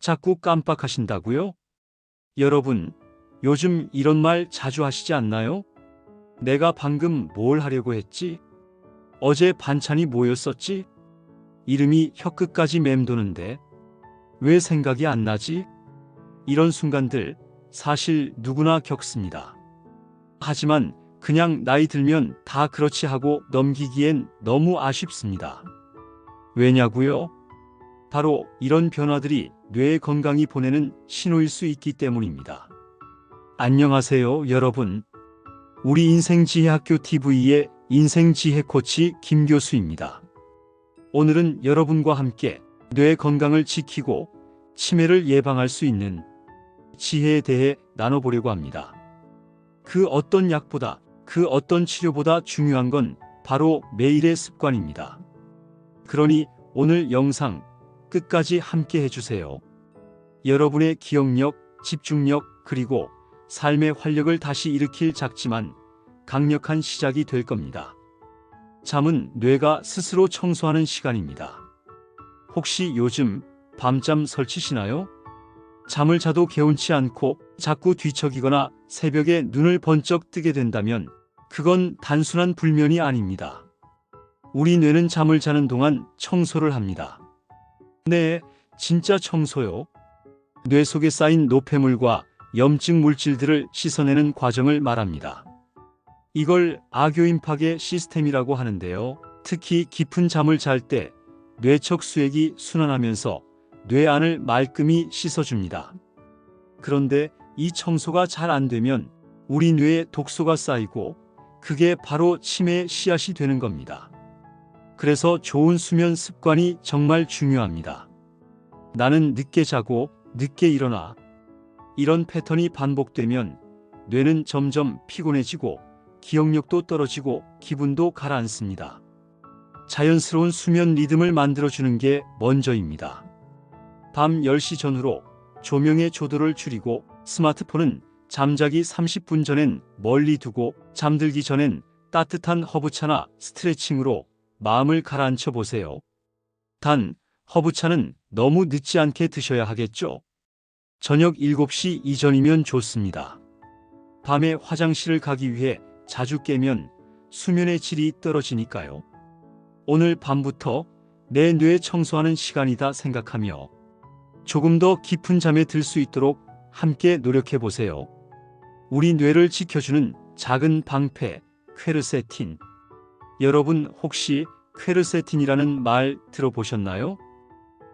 자꾸 깜빡하신다고요? 여러분, 요즘 이런 말 자주 하시지 않나요? 내가 방금 뭘 하려고 했지? 어제 반찬이 뭐였었지? 이름이 혀끝까지 맴도는데 왜 생각이 안 나지? 이런 순간들 사실 누구나 겪습니다. 하지만 그냥 나이 들면 다 그렇지 하고 넘기기엔 너무 아쉽습니다. 왜냐고요? 바로 이런 변화들이 뇌의 건강이 보내는 신호일 수 있기 때문입니다. 안녕하세요, 여러분. 우리 인생지혜학교 TV의 인생지혜 코치 김 교수입니다. 오늘은 여러분과 함께 뇌 건강을 지키고 치매를 예방할 수 있는 지혜에 대해 나눠보려고 합니다. 그 어떤 약보다, 그 어떤 치료보다 중요한 건 바로 매일의 습관입니다. 그러니 오늘 영상 끝까지 함께 해주세요. 여러분의 기억력, 집중력, 그리고 삶의 활력을 다시 일으킬 작지만 강력한 시작이 될 겁니다. 잠은 뇌가 스스로 청소하는 시간입니다. 혹시 요즘 밤잠 설치시나요? 잠을 자도 개운치 않고 자꾸 뒤척이거나 새벽에 눈을 번쩍 뜨게 된다면 그건 단순한 불면이 아닙니다. 우리 뇌는 잠을 자는 동안 청소를 합니다. 네, 진짜 청소요. 뇌 속에 쌓인 노폐물과 염증 물질들을 씻어내는 과정을 말합니다. 이걸 악교임 파괴 시스템이라고 하는데요. 특히 깊은 잠을 잘 때 뇌척 수액이 순환하면서 뇌 안을 말끔히 씻어줍니다. 그런데 이 청소가 잘 안 되면 우리 뇌에 독소가 쌓이고 그게 바로 치매의 씨앗이 되는 겁니다. 그래서 좋은 수면 습관이 정말 중요합니다. 나는 늦게 자고 늦게 일어나. 이런 패턴이 반복되면 뇌는 점점 피곤해지고 기억력도 떨어지고 기분도 가라앉습니다. 자연스러운 수면 리듬을 만들어주는 게 먼저입니다. 밤 10시 전후로 조명의 조도를 줄이고 스마트폰은 잠자기 30분 전엔 멀리 두고 잠들기 전엔 따뜻한 허브차나 스트레칭으로 마음을 가라앉혀 보세요. 단, 허브차는 너무 늦지 않게 드셔야 하겠죠? 저녁 7시 이전이면 좋습니다. 밤에 화장실을 가기 위해 자주 깨면 수면의 질이 떨어지니까요. 오늘 밤부터 내 뇌 청소하는 시간이다 생각하며 조금 더 깊은 잠에 들 수 있도록 함께 노력해 보세요. 우리 뇌를 지켜주는 작은 방패, 퀘르세틴. 여러분 혹시 퀘르세틴이라는 말 들어보셨나요?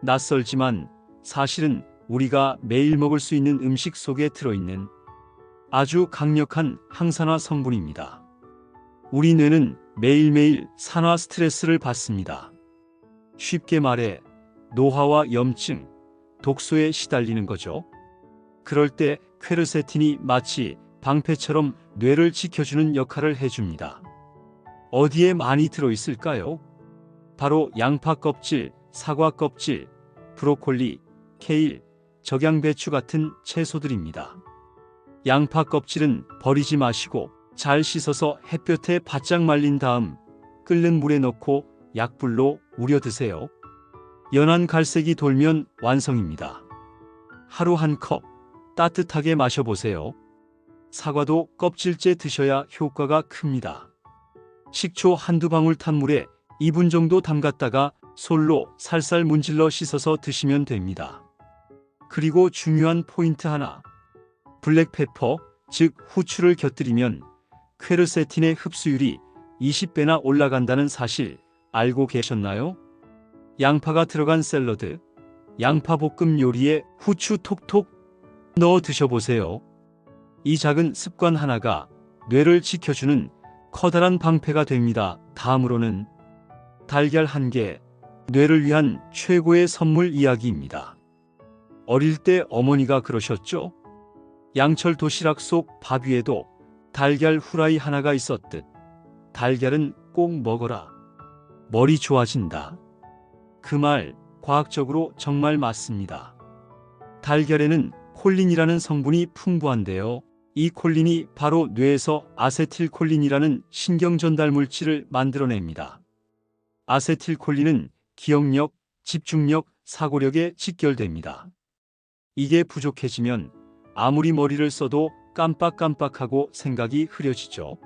낯설지만 사실은 우리가 매일 먹을 수 있는 음식 속에 들어있는 아주 강력한 항산화 성분입니다. 우리 뇌는 매일매일 산화 스트레스를 받습니다. 쉽게 말해 노화와 염증, 독소에 시달리는 거죠. 그럴 때 퀘르세틴이 마치 방패처럼 뇌를 지켜주는 역할을 해줍니다. 어디에 많이 들어있을까요? 바로 양파 껍질, 사과 껍질, 브로콜리, 케일, 적양배추 같은 채소들입니다. 양파 껍질은 버리지 마시고 잘 씻어서 햇볕에 바짝 말린 다음 끓는 물에 넣고 약불로 우려 드세요. 연한 갈색이 돌면 완성입니다. 하루 한 컵 따뜻하게 마셔보세요. 사과도 껍질째 드셔야 효과가 큽니다. 식초 한두 방울 탄 물에 2분 정도 담갔다가 솔로 살살 문질러 씻어서 드시면 됩니다. 그리고 중요한 포인트 하나. 블랙페퍼, 즉 후추를 곁들이면 퀘르세틴의 흡수율이 20배나 올라간다는 사실 알고 계셨나요? 양파가 들어간 샐러드, 양파볶음 요리에 후추 톡톡 넣어 드셔보세요. 이 작은 습관 하나가 뇌를 지켜주는 커다란 방패가 됩니다. 다음으로는 달걀 한 개, 뇌를 위한 최고의 선물 이야기입니다. 어릴 때 어머니가 그러셨죠? 양철 도시락 속 밥 위에도 달걀 후라이 하나가 있었듯 달걀은 꼭 먹어라. 머리 좋아진다. 그 말 과학적으로 정말 맞습니다. 달걀에는 콜린이라는 성분이 풍부한데요. 이 콜린이 바로 뇌에서 아세틸콜린이라는 신경전달 물질을 만들어냅니다. 아세틸콜린은 기억력, 집중력, 사고력에 직결됩니다. 이게 부족해지면 아무리 머리를 써도 깜빡깜빡하고 생각이 흐려지죠.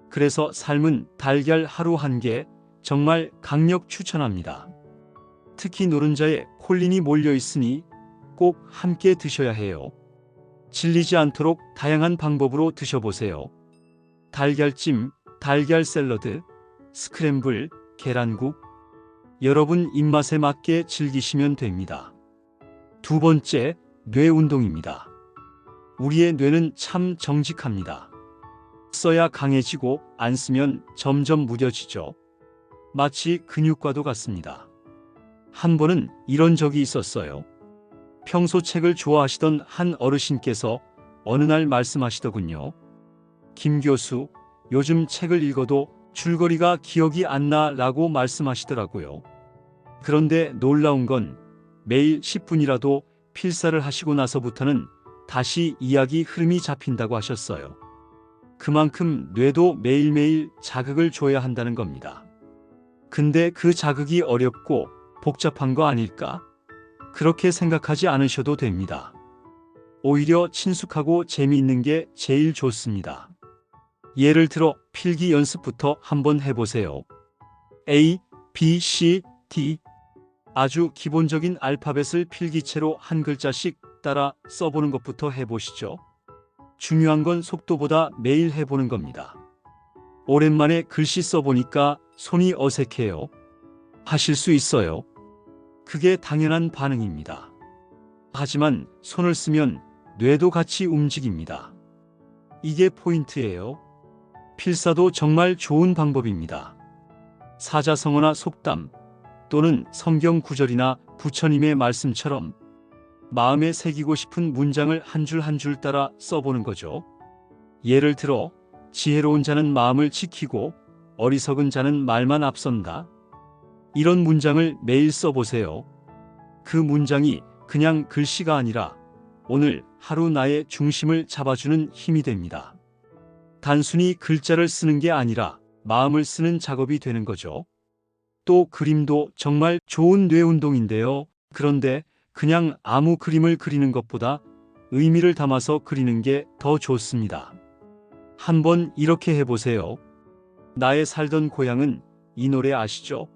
그래서 삶은 달걀 하루 한 개 정말 강력 추천합니다. 특히 노른자에 콜린이 몰려 있으니 꼭 함께 드셔야 해요. 질리지 않도록 다양한 방법으로 드셔보세요. 달걀찜, 달걀 샐러드, 스크램블, 계란국. 여러분 입맛에 맞게 즐기시면 됩니다. 두 번째, 뇌 운동입니다. 우리의 뇌는 참 정직합니다. 써야 강해지고 안 쓰면 점점 무뎌지죠. 마치 근육과도 같습니다. 한 번은 이런 적이 있었어요. 평소 책을 좋아하시던 한 어르신께서 어느 날 말씀하시더군요. 김 교수, 요즘 책을 읽어도 줄거리가 기억이 안 나라고 말씀하시더라고요. 그런데 놀라운 건 매일 10분이라도 필사를 하시고 나서부터는 다시 이야기 흐름이 잡힌다고 하셨어요. 그만큼 뇌도 매일매일 자극을 줘야 한다는 겁니다. 근데 그 자극이 어렵고 복잡한 거 아닐까? 그렇게 생각하지 않으셔도 됩니다. 오히려 친숙하고 재미있는 게 제일 좋습니다. 예를 들어 필기 연습부터 한번 해보세요. A, B, C, D. 아주 기본적인 알파벳을 필기체로 한 글자씩 따라 써보는 것부터 해보시죠. 중요한 건 속도보다 매일 해보는 겁니다. 오랜만에 글씨 써보니까 손이 어색해요. 하실 수 있어요. 그게 당연한 반응입니다. 하지만 손을 쓰면 뇌도 같이 움직입니다. 이게 포인트예요. 필사도 정말 좋은 방법입니다. 사자성어나 속담 또는 성경 구절이나 부처님의 말씀처럼 마음에 새기고 싶은 문장을 한 줄 한 줄 따라 써보는 거죠. 예를 들어 지혜로운 자는 마음을 지키고 어리석은 자는 말만 앞선다. 이런 문장을 매일 써보세요. 그 문장이 그냥 글씨가 아니라 오늘 하루 나의 중심을 잡아주는 힘이 됩니다. 단순히 글자를 쓰는 게 아니라 마음을 쓰는 작업이 되는 거죠. 또 그림도 정말 좋은 뇌 운동인데요. 그런데 그냥 아무 그림을 그리는 것보다 의미를 담아서 그리는 게 더 좋습니다. 한번 이렇게 해보세요. 나의 살던 고향은 이 노래 아시죠?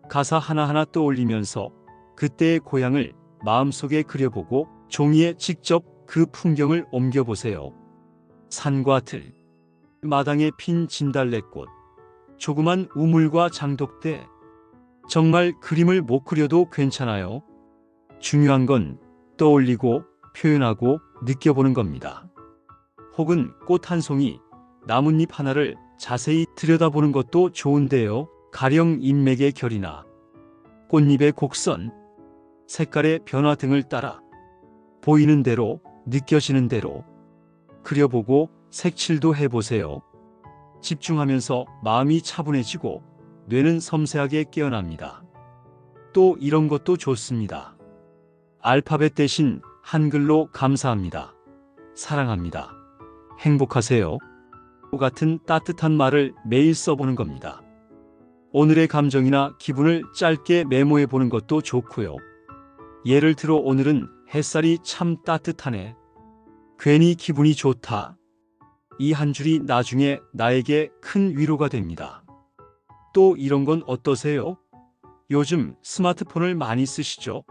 가사 하나하나 떠올리면서 그때의 고향을 마음속에 그려보고 종이에 직접 그 풍경을 옮겨보세요. 산과 들, 마당에 핀 진달래꽃, 조그만 우물과 장독대. 정말 그림을 못 그려도 괜찮아요. 중요한 건 떠올리고 표현하고 느껴보는 겁니다. 혹은 꽃 한 송이, 나뭇잎 하나를 자세히 들여다보는 것도 좋은데요. 가령 인맥의 결이나 꽃잎의 곡선, 색깔의 변화 등을 따라 보이는 대로, 느껴지는 대로 그려보고 색칠도 해보세요. 집중하면서 마음이 차분해지고 뇌는 섬세하게 깨어납니다. 또 이런 것도 좋습니다. 알파벳 대신 한글로 감사합니다. 사랑합니다. 행복하세요. 같은 따뜻한 말을 매일 써보는 겁니다. 오늘의 감정이나 기분을 짧게 메모해 보는 것도 좋고요. 예를 들어 오늘은 햇살이 참 따뜻하네. 괜히 기분이 좋다. 이 한 줄이 나중에 나에게 큰 위로가 됩니다. 또 이런 건 어떠세요? 요즘 스마트폰을 많이 쓰시죠?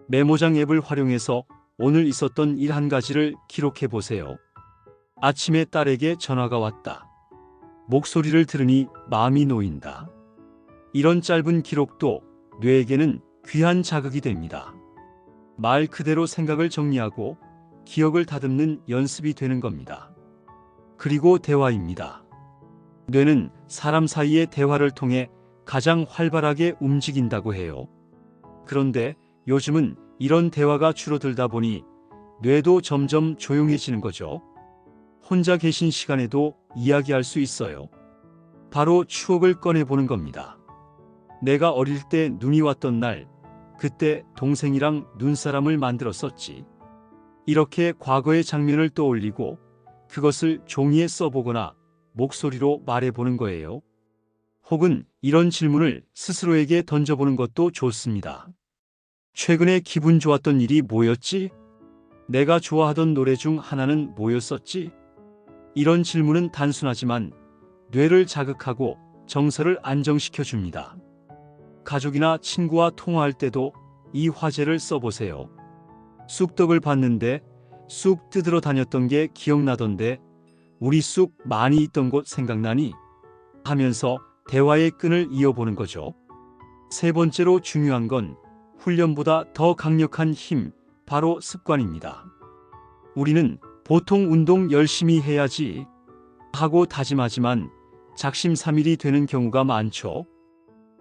메모장 앱을 활용해서 오늘 있었던 일 한 가지를 기록해 보세요. 아침에 딸에게 전화가 왔다. 목소리를 들으니 마음이 놓인다. 이런 짧은 기록도 뇌에게는 귀한 자극이 됩니다. 말 그대로 생각을 정리하고 기억을 다듬는 연습이 되는 겁니다. 그리고 대화입니다. 뇌는 사람 사이의 대화를 통해 가장 활발하게 움직인다고 해요. 그런데 요즘은 이런 대화가 줄어들다 보니 뇌도 점점 조용해지는 거죠. 혼자 계신 시간에도 이야기할 수 있어요. 바로 추억을 꺼내보는 겁니다. 내가 어릴 때 눈이 왔던 날, 그때 동생이랑 눈사람을 만들었었지. 이렇게 과거의 장면을 떠올리고 그것을 종이에 써보거나 목소리로 말해보는 거예요. 혹은 이런 질문을 스스로에게 던져보는 것도 좋습니다. 최근에 기분 좋았던 일이 뭐였지? 내가 좋아하던 노래 중 하나는 뭐였었지? 이런 질문은 단순하지만 뇌를 자극하고 정서를 안정시켜 줍니다. 가족이나 친구와 통화할 때도 이 화제를 써보세요. 쑥떡을 봤는데 쑥 뜯으러 다녔던 게 기억나던데 우리 쑥 많이 있던 곳 생각나니? 하면서 대화의 끈을 이어보는 거죠. 세 번째로 중요한 건 훈련보다 더 강력한 힘, 바로 습관입니다. 우리는 보통 운동 열심히 해야지 하고 다짐하지만 작심삼일이 되는 경우가 많죠.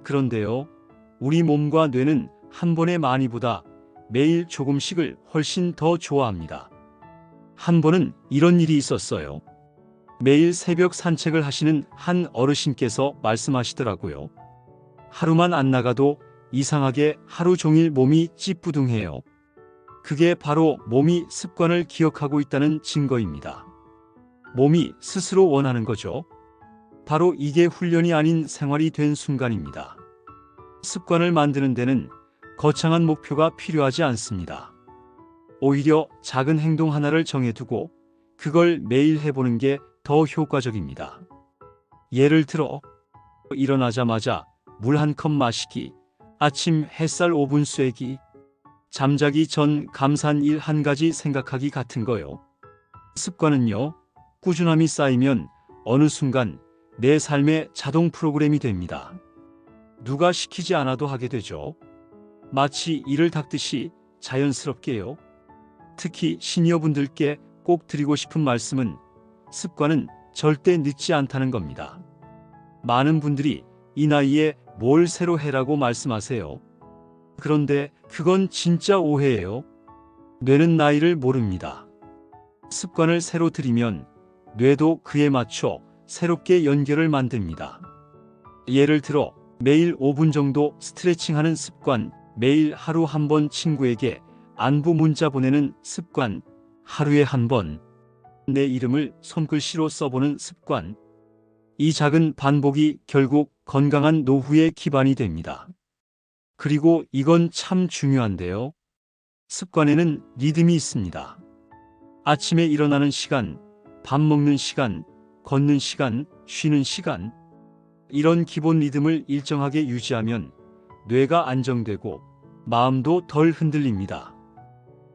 그런데요, 우리 몸과 뇌는 한 번의 많이보다 매일 조금씩을 훨씬 더 좋아합니다. 한 번은 이런 일이 있었어요. 매일 새벽 산책을 하시는 한 어르신께서 말씀하시더라고요. 하루만 안 나가도 이상하게 하루 종일 몸이 찌뿌둥해요. 그게 바로 몸이 습관을 기억하고 있다는 증거입니다. 몸이 스스로 원하는 거죠. 바로 이게 훈련이 아닌 생활이 된 순간입니다. 습관을 만드는 데는 거창한 목표가 필요하지 않습니다. 오히려 작은 행동 하나를 정해두고 그걸 매일 해보는 게 더 효과적입니다. 예를 들어, 일어나자마자 물 한 컵 마시기, 아침 햇살 5분 쐬기, 잠자기 전 감사한 일 한 가지 생각하기 같은 거요. 습관은요, 꾸준함이 쌓이면 어느 순간 내 삶의 자동 프로그램이 됩니다. 누가 시키지 않아도 하게 되죠. 마치 이를 닦듯이 자연스럽게요. 특히 시니어분들께 꼭 드리고 싶은 말씀은 습관은 절대 늦지 않다는 겁니다. 많은 분들이 이 나이에 뭘 새로 해라고 말씀하세요. 그런데 그건 진짜 오해예요. 뇌는 나이를 모릅니다. 습관을 새로 들이면 뇌도 그에 맞춰 새롭게 연결을 만듭니다. 예를 들어 매일 5분 정도 스트레칭하는 습관, 매일 하루 한 번 친구에게 안부 문자 보내는 습관, 하루에 한 번 내 이름을 손글씨로 써보는 습관. 이 작은 반복이 결국 건강한 노후의 기반이 됩니다. 그리고 이건 참 중요한데요. 습관에는 리듬이 있습니다. 아침에 일어나는 시간, 밥 먹는 시간, 걷는 시간, 쉬는 시간. 이런 기본 리듬을 일정하게 유지하면 뇌가 안정되고 마음도 덜 흔들립니다.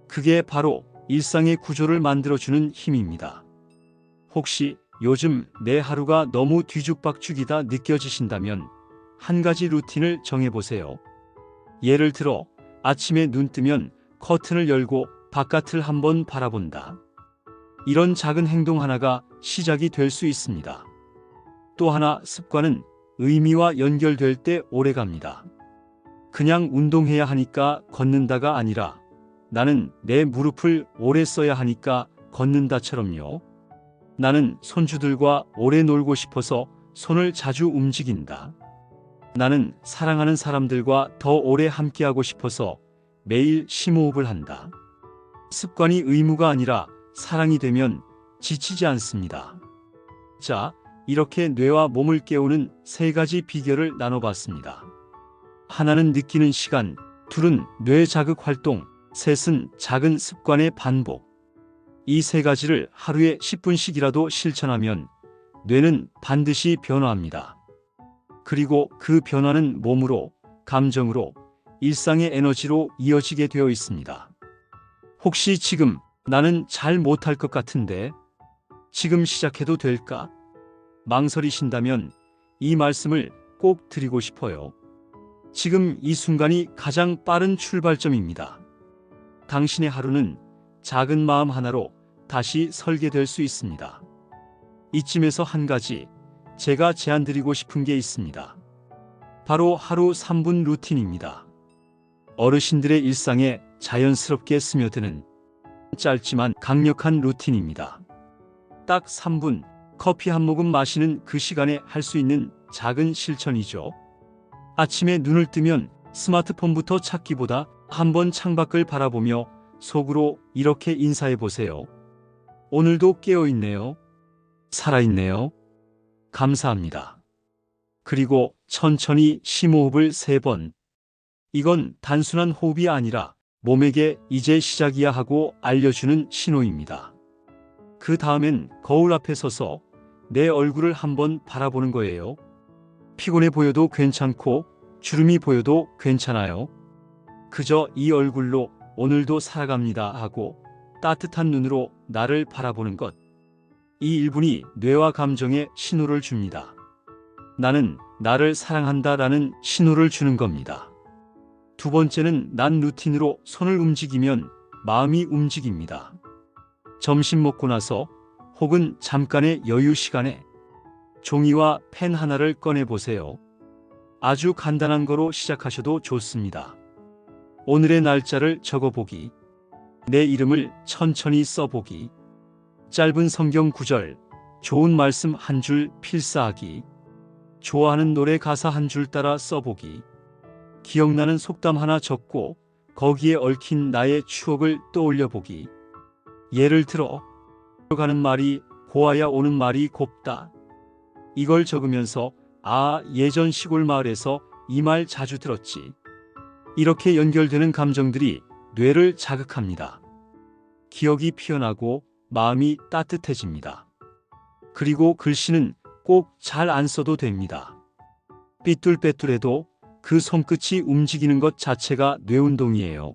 그게 바로 일상의 구조를 만들어주는 힘입니다. 혹시 요즘 내 하루가 너무 뒤죽박죽이다 느껴지신다면 한 가지 루틴을 정해보세요. 예를 들어 아침에 눈 뜨면 커튼을 열고 바깥을 한번 바라본다. 이런 작은 행동 하나가 시작이 될 수 있습니다. 또 하나, 습관은 의미와 연결될 때 오래갑니다. 그냥 운동해야 하니까 걷는다가 아니라 나는 내 무릎을 오래 써야 하니까 걷는다처럼요. 나는 손주들과 오래 놀고 싶어서 손을 자주 움직인다. 나는 사랑하는 사람들과 더 오래 함께하고 싶어서 매일 심호흡을 한다. 습관이 의무가 아니라 사랑이 되면 지치지 않습니다. 자, 이렇게 뇌와 몸을 깨우는 세 가지 비결을 나눠봤습니다. 하나는 느끼는 시간, 둘은 뇌 자극 활동, 셋은 작은 습관의 반복. 이 세 가지를 하루에 10분씩이라도 실천하면 뇌는 반드시 변화합니다. 그리고 그 변화는 몸으로, 감정으로, 일상의 에너지로 이어지게 되어 있습니다. 혹시 지금 나는 잘 못할 것 같은데 지금 시작해도 될까? 망설이신다면 이 말씀을 꼭 드리고 싶어요. 지금 이 순간이 가장 빠른 출발점입니다. 당신의 하루는 작은 마음 하나로 다시 설계될 수 있습니다. 이쯤에서 한 가지 제가 제안드리고 싶은 게 있습니다. 바로 하루 3분 루틴입니다. 어르신들의 일상에 자연스럽게 스며드는 짧지만 강력한 루틴입니다. 딱 3분, 커피 한 모금 마시는 그 시간에 할 수 있는 작은 실천이죠. 아침에 눈을 뜨면 스마트폰부터 찾기보다 한번 창밖을 바라보며 속으로 이렇게 인사해 보세요. 오늘도 깨어있네요. 살아있네요. 감사합니다. 그리고 천천히 심호흡을 3번. 이건 단순한 호흡이 아니라 몸에게 이제 시작이야 하고 알려주는 신호입니다. 그 다음엔 거울 앞에 서서 내 얼굴을 한번 바라보는 거예요. 피곤해 보여도 괜찮고 주름이 보여도 괜찮아요. 그저 이 얼굴로 오늘도 살아갑니다 하고 따뜻한 눈으로 나를 바라보는 것. 이 1분이 뇌와 감정에 신호를 줍니다. 나는 나를 사랑한다라는 신호를 주는 겁니다. 두 번째는 난 루틴으로 손을 움직이면 마음이 움직입니다. 점심 먹고 나서 혹은 잠깐의 여유 시간에 종이와 펜 하나를 꺼내 보세요. 아주 간단한 거로 시작하셔도 좋습니다. 오늘의 날짜를 적어보기, 내 이름을 천천히 써보기, 짧은 성경 구절, 좋은 말씀 한 줄 필사하기, 좋아하는 노래 가사 한 줄 따라 써보기, 기억나는 속담 하나 적고 거기에 얽힌 나의 추억을 떠올려보기. 예를 들어 가는 말이 고와야 오는 말이 곱다. 이걸 적으면서 예전 시골 마을에서 이 말 자주 들었지. 이렇게 연결되는 감정들이 뇌를 자극합니다. 기억이 피어나고 마음이 따뜻해집니다. 그리고 글씨는 꼭 잘 안 써도 됩니다. 삐뚤빼뚤해도 그 손끝이 움직이는 것 자체가 뇌운동이에요.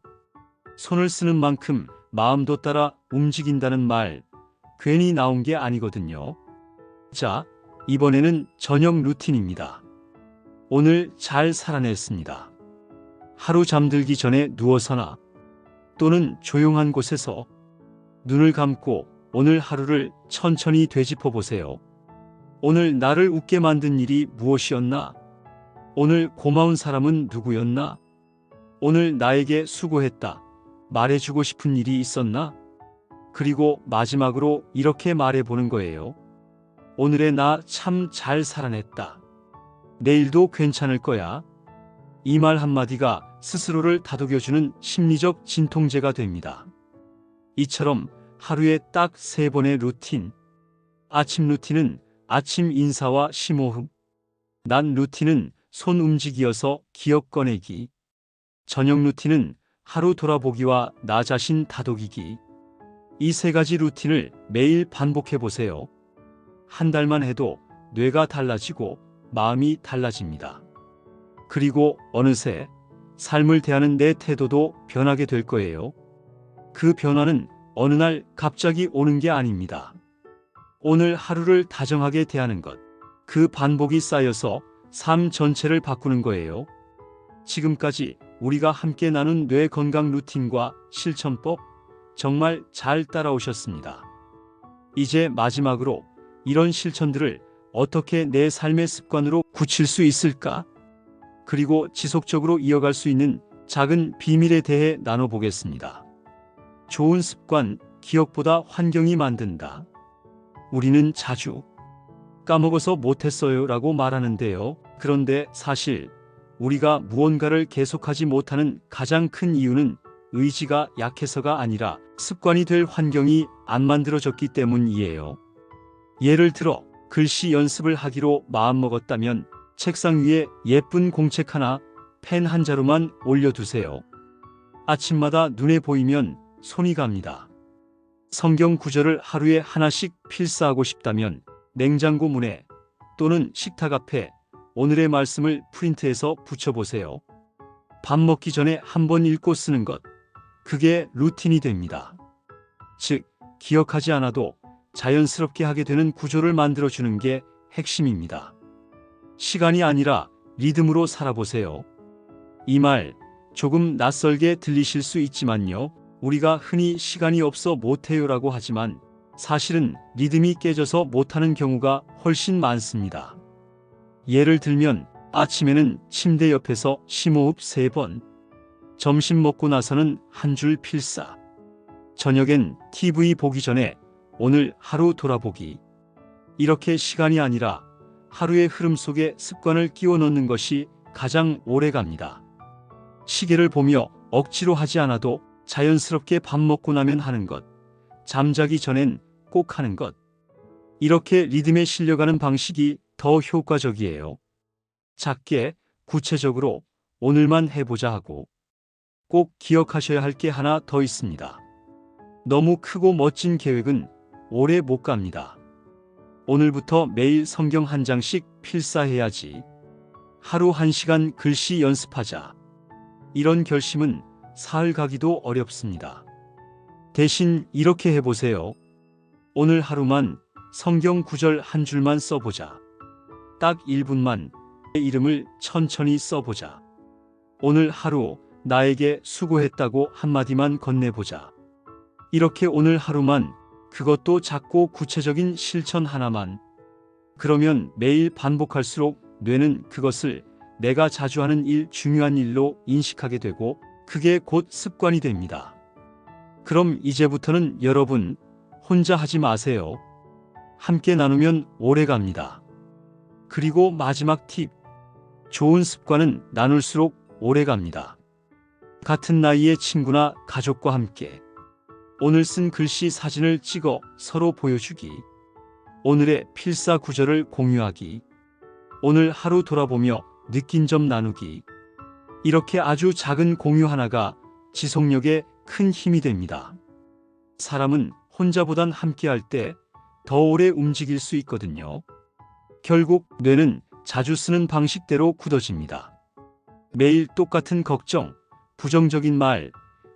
손을 쓰는 만큼 마음도 따라 움직인다는 말, 괜히 나온 게 아니거든요. 자, 이번에는 저녁 루틴입니다. 오늘 잘 살아냈습니다. 하루 잠들기 전에 누워서나 또는 조용한 곳에서 눈을 감고 오늘 하루를 천천히 되짚어 보세요. 오늘 나를 웃게 만든 일이 무엇이었나? 오늘 고마운 사람은 누구였나? 오늘 나에게 수고했다. 말해주고 싶은 일이 있었나? 그리고 마지막으로 이렇게 말해보는 거예요. 오늘의 나 참 잘 살아냈다. 내일도 괜찮을 거야. 이 말 한마디가 스스로를 다독여주는 심리적 진통제가 됩니다. 이처럼 하루에 딱 3번의 루틴. 아침 루틴은 아침 인사와 심호흡. 낮 루틴은 손 움직이어서 기억 꺼내기. 저녁 루틴은 하루 돌아보기와 나 자신 다독이기. 이 3가지 루틴을 매일 반복해 보세요. 한 달만 해도 뇌가 달라지고 마음이 달라집니다. 그리고 어느새 삶을 대하는 내 태도도 변하게 될 거예요. 그 변화는 어느 날 갑자기 오는 게 아닙니다. 오늘 하루를 다정하게 대하는 것, 그 반복이 쌓여서 삶 전체를 바꾸는 거예요. 지금까지 우리가 함께 나눈 뇌 건강 루틴과 실천법 정말 잘 따라오셨습니다. 이제 마지막으로 이런 실천들을 어떻게 내 삶의 습관으로 굳힐 수 있을까? 그리고 지속적으로 이어갈 수 있는 작은 비밀에 대해 나눠보겠습니다. 좋은 습관, 기억보다 환경이 만든다. 우리는 자주 까먹어서 못했어요 라고 말하는데요. 그런데 사실 우리가 무언가를 계속하지 못하는 가장 큰 이유는 의지가 약해서가 아니라 습관이 될 환경이 안 만들어졌기 때문이에요. 예를 들어 글씨 연습을 하기로 마음먹었다면 책상 위에 예쁜 공책 하나, 펜 한 자루만 올려두세요. 아침마다 눈에 보이면 손이 갑니다. 성경 구절을 하루에 하나씩 필사하고 싶다면 냉장고 문에 또는 식탁 앞에 오늘의 말씀을 프린트해서 붙여보세요. 밥 먹기 전에 한번 읽고 쓰는 것, 그게 루틴이 됩니다. 즉, 기억하지 않아도 자연스럽게 하게 되는 구조를 만들어주는 게 핵심입니다. 시간이 아니라 리듬으로 살아보세요. 이 말 조금 낯설게 들리실 수 있지만요. 우리가 흔히 시간이 없어 못해요라고 하지만 사실은 리듬이 깨져서 못하는 경우가 훨씬 많습니다. 예를 들면 아침에는 침대 옆에서 심호흡 3번, 점심 먹고 나서는 한 줄 필사, 저녁엔 TV 보기 전에 오늘 하루 돌아보기. 이렇게 시간이 아니라 하루의 흐름 속에 습관을 끼워 넣는 것이 가장 오래 갑니다. 시계를 보며 억지로 하지 않아도 자연스럽게 밥 먹고 나면 하는 것, 잠자기 전엔 꼭 하는 것. 이렇게 리듬에 실려가는 방식이 더 효과적이에요. 작게, 구체적으로 오늘만 해보자 하고 꼭 기억하셔야 할 게 하나 더 있습니다. 너무 크고 멋진 계획은 오래 못 갑니다. 오늘부터 매일 성경 한 장씩 필사해야지. 하루 1시간 글씨 연습하자. 이런 결심은 사흘 가기도 어렵습니다. 대신 이렇게 해보세요. 오늘 하루만 성경 구절 한 줄만 써보자. 딱 1분만 내 이름을 천천히 써보자. 오늘 하루 나에게 수고했다고 한마디만 건네보자. 이렇게 오늘 하루만, 그것도 작고 구체적인 실천 하나만. 그러면 매일 반복할수록 뇌는 그것을 내가 자주 하는 일, 중요한 일로 인식하게 되고 그게 곧 습관이 됩니다. 그럼 이제부터는 여러분 혼자 하지 마세요. 함께 나누면 오래 갑니다. 그리고 마지막 팁. 좋은 습관은 나눌수록 오래 갑니다. 같은 나이의 친구나 가족과 함께 오늘 쓴 글씨 사진을 찍어 서로 보여주기. 오늘의 필사 구절을 공유하기. 오늘 하루 돌아보며 느낀 점 나누기. 이렇게 아주 작은 공유 하나가 지속력에 큰 힘이 됩니다. 사람은 혼자보단 함께할 때 더 오래 움직일 수 있거든요. 결국 뇌는 자주 쓰는 방식대로 굳어집니다. 매일 똑같은 걱정, 부정적인 말,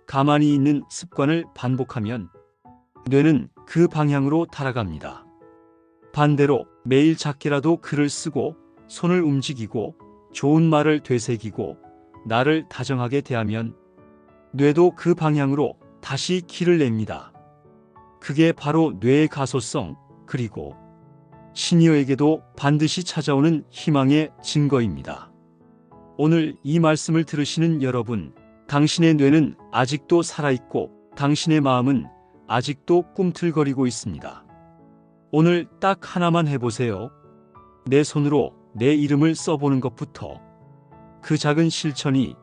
가만히 있는 습관을 반복하면 뇌는 그 방향으로 달아갑니다. 반대로 매일 작게라도 글을 쓰고 손을 움직이고 좋은 말을 되새기고 나를 다정하게 대하면 뇌도 그 방향으로 다시 길을 냅니다. 그게 바로 뇌의 가소성, 그리고 시니어에게도 반드시 찾아오는 희망의 증거입니다. 오늘 이 말씀을 들으시는 여러분, 당신의 뇌는 아직도 살아있고 당신의 마음은 아직도 꿈틀거리고 있습니다. 오늘 딱 하나만 해보세요. 내 손으로 내 이름을 써보는 것부터. 그 작은 실천이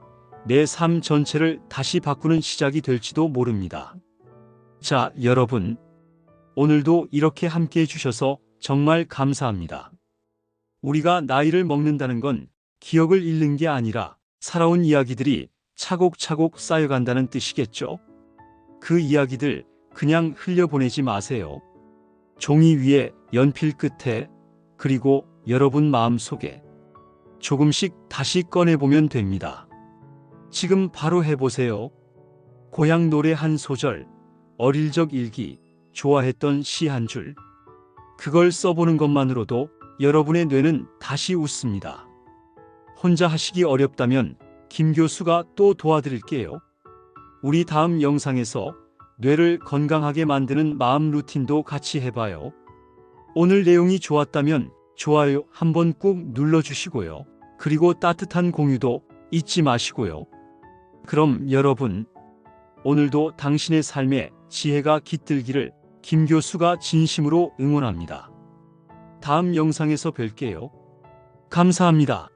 내 삶 전체를 다시 바꾸는 시작이 될지도 모릅니다. 자, 여러분. 오늘도 이렇게 함께 해주셔서 정말 감사합니다. 우리가 나이를 먹는다는 건 기억을 잃는 게 아니라 살아온 이야기들이 차곡차곡 쌓여간다는 뜻이겠죠? 그 이야기들 그냥 흘려보내지 마세요. 종이 위에, 연필 끝에, 그리고 여러분 마음속에 조금씩 다시 꺼내보면 됩니다. 지금 바로 해보세요. 고향 노래 한 소절, 어릴 적 일기, 좋아했던 시 한 줄. 그걸 써보는 것만으로도 여러분의 뇌는 다시 웃습니다. 혼자 하시기 어렵다면 김 교수가 또 도와드릴게요. 우리 다음 영상에서 뇌를 건강하게 만드는 마음 루틴도 같이 해봐요. 오늘 내용이 좋았다면 좋아요 한번 꾹 눌러주시고요. 그리고 따뜻한 공유도 잊지 마시고요. 그럼 여러분, 오늘도 당신의 삶에 지혜가 깃들기를 김 교수가 진심으로 응원합니다. 다음 영상에서 뵐게요. 감사합니다.